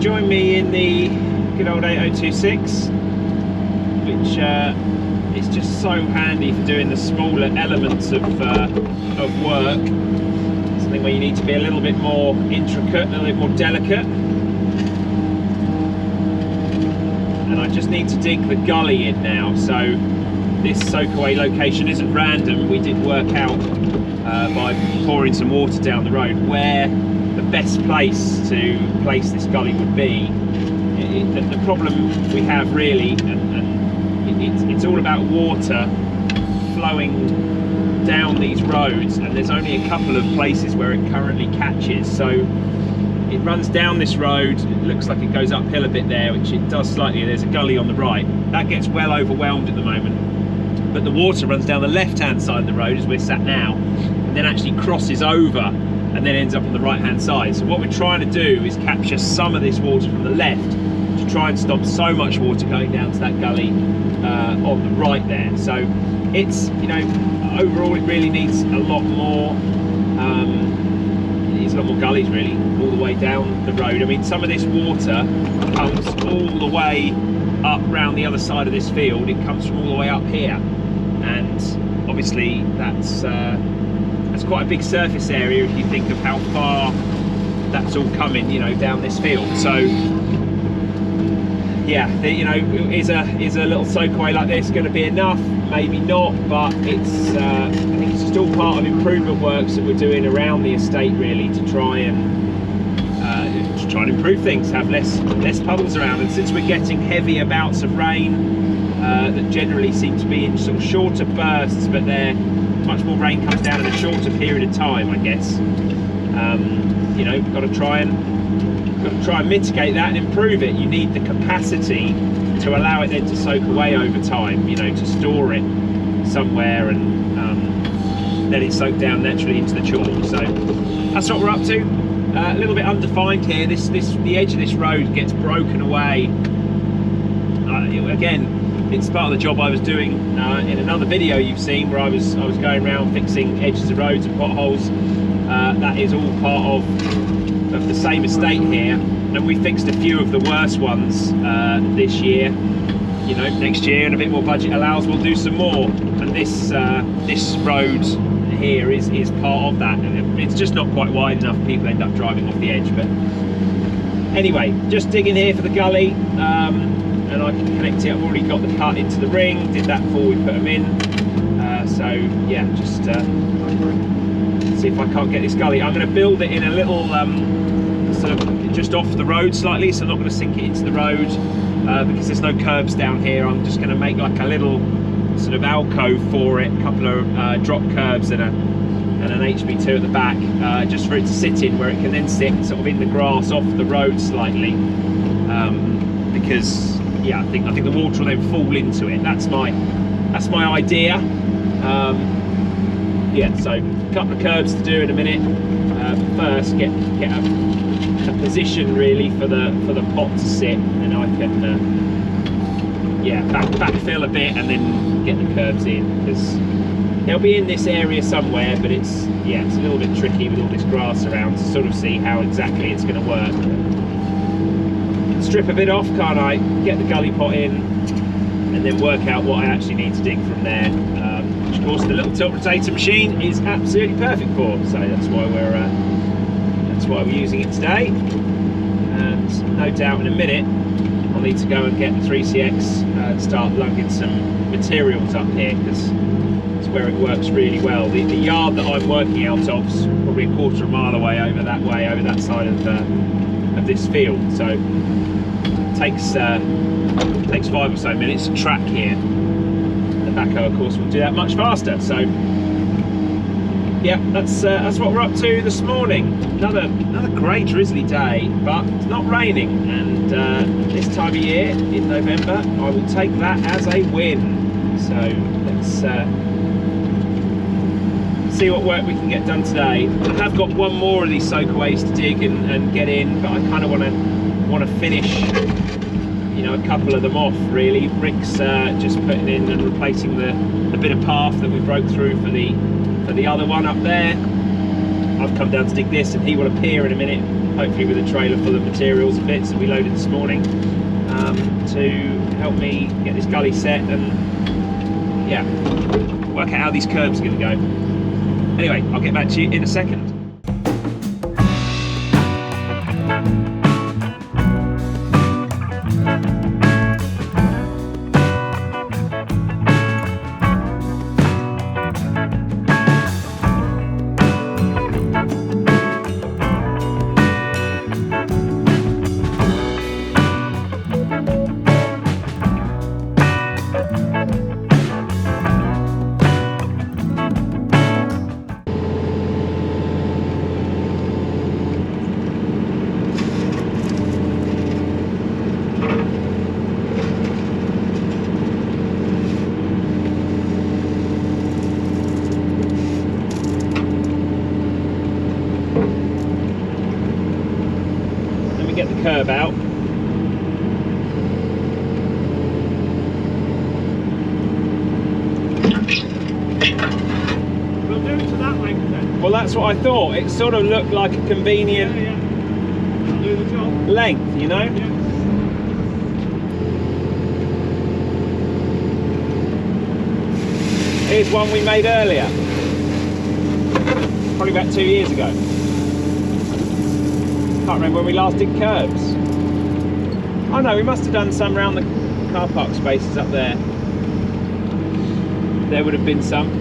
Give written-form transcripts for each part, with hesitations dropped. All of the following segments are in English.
join me in the good old 8026, which is just so handy for doing the smaller elements of work. Something where you need to be a little bit more intricate, a little bit more delicate. And I just need to dig the gully in now. So this Soakaway location isn't random. We did work out by pouring some water down the road where the best place to place this gully would be. The problem we have really, and it's all about water flowing down these roads, and there's only a couple of places where it currently catches. So it runs down this road, it looks like it goes uphill a bit there, which it does slightly. There's a gully on the right that gets well overwhelmed at the moment, but the water runs down the left hand side of the road as we're sat now, and then actually crosses over and then ends up on the right hand side. So what we're trying to do is capture some of this water from the left to try and stop so much water going down to that gully on the right there. So it's, you know, overall it really needs a lot more, it needs a lot more gullies really, all the way down the road. I mean, some of this water comes all the way up round the other side of this field. It comes from all the way up here, and obviously that's quite a big surface area if you think of how far that's all coming, you know, down this field. So yeah, you know, is a little soakaway like this going to be enough? Maybe not, but it's I think it's just all part of improvement works that we're doing around the estate really, to try and improve things, have less puddles around. And since we're getting heavier bouts of rain that generally seem to be in sort of shorter bursts, but much more rain comes down in a shorter period of time, I guess. You know, we've got to try and mitigate that and improve it. You need the capacity to allow it then to soak away over time, you know, to store it somewhere and let it soak down naturally into the chalk. So that's what we're up to. A little bit undefined here. The edge of this road gets broken away. Again, it's part of the job I was doing in another video you've seen, where I was going around fixing edges of roads and potholes. That is all part of the same estate here, and we fixed a few of the worst ones this year. You know, next year, and a bit more budget allows, we'll do some more. And this road here is part of that, and it's just not quite wide enough. People end up driving off the edge. But anyway, just digging here for the gully, and I can connect it. I've already got the cut into the ring, did that before we put them in. So yeah, just see if I can't get this gully. I'm going to build it in a little sort of just off the road slightly, so I'm not going to sink it into the road because there's no curbs down here. I'm just going to make like a little sort of alcove for it, a couple of drop curbs and an HB2 at the back, just for it to sit in, where it can then sit sort of in the grass off the road slightly, because yeah, I think the water will then fall into it. That's my idea. Yeah, so a couple of curbs to do in a minute. But first, get a position really for the pot to sit, and I can yeah, backfill a bit and then get the curbs in, because they'll be in this area somewhere. But it's a little bit tricky with all this grass around to sort of see how exactly it's going to work. Strip a bit off, can't I? Get the gully pot in, and then work out what I actually need to dig from there. Which of course the little tiltrotator machine is absolutely perfect for. So that's why we're using it today. And no doubt in a minute I'll need to go and get the 3CX and start lugging some materials up here, because it's where it works really well. The yard that I'm working out of is probably a quarter of a mile away over that side of this field. So it takes 5 or so minutes to track here. The backhoe, of course, will do that much faster. So yeah, that's what we're up to this morning. Another grey drizzly day, but it's not raining, and this time of year in November I will take that as a win. So let's see what work we can get done today. I have got one more of these soakaways to dig and get in, but I kind of want to finish, you know, a couple of them off really. Rick's just putting in and replacing the bit of path that we broke through for the other one up there. I've come down to dig this, and he will appear in a minute, hopefully with a trailer full of materials and bits that we loaded this morning, to help me get this gully set and yeah, work out how these curbs are going to go. Anyway, I'll get back to you in a second. Get the curb out. We'll do it to that length then. Well, that's what I thought. It sort of looked like a convenient I'll do the job. length, you know? Yeah. Here's one we made earlier. Probably about 2 years ago. Can't remember when we last did curbs. Oh no, we must have done some around the car park spaces up there. There would have been some.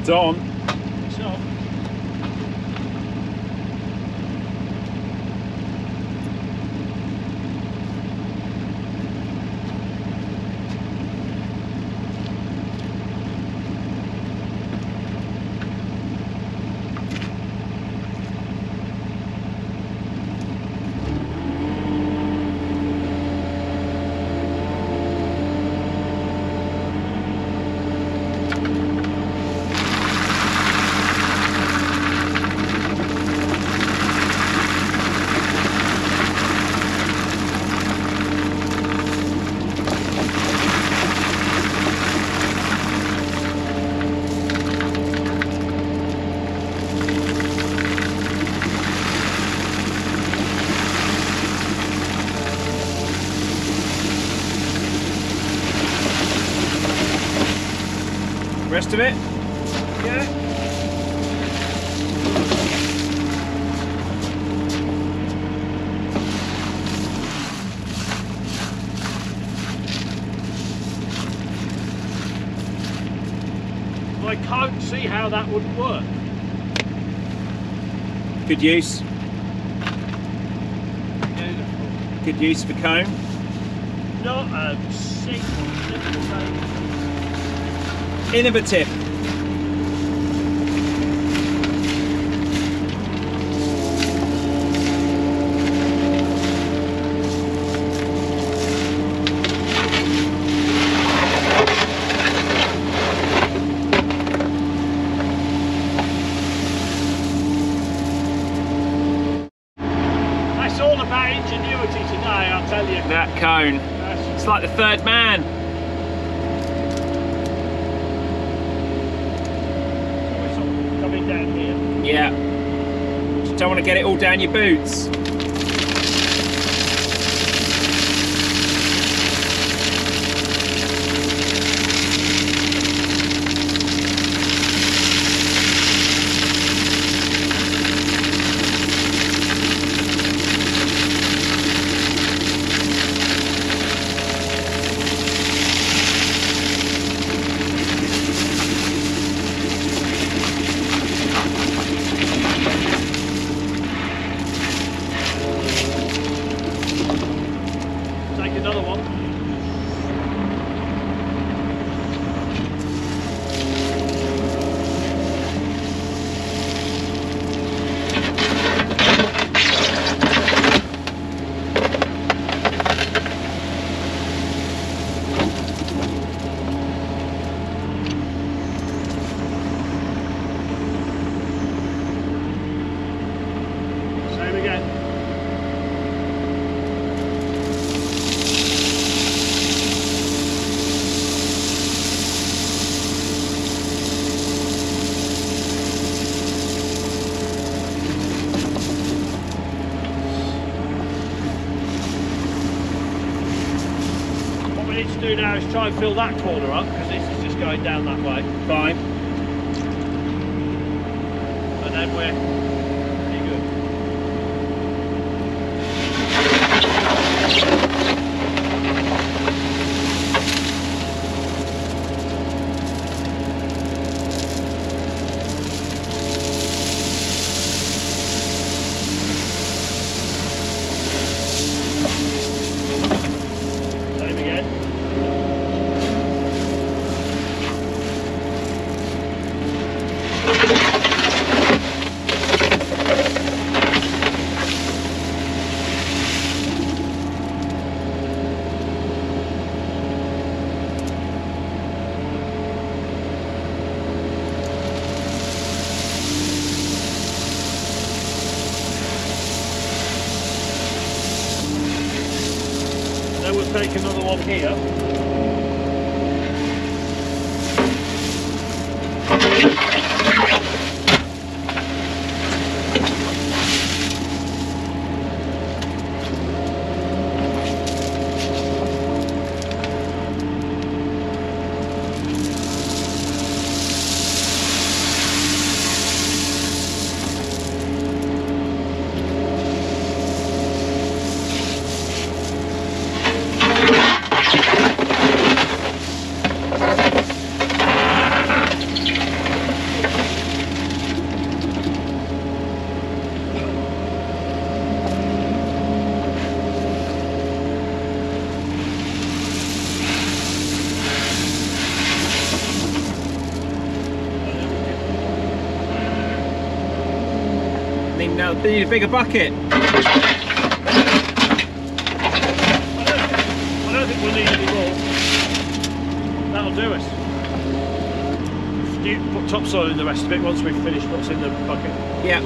It's on. It's on. Rest of it? Yeah. I can't see how that would work. Good use. Beautiful. Good use for cone. Not a single thing. Innovative. That's all about ingenuity today, I'll tell you. That cone. It's like the third man. Coming down here. Yeah. Just don't want to get it all down your boots. do now is try and fill that corner up, because this is just going down that way. Fine. And then we're pretty good. Same again. Then we'll take another one here. Now, need a bigger bucket. I don't think we'll need any more. That'll do us. You put topsoil in the rest of it once we've finished what's in the bucket. Yeah.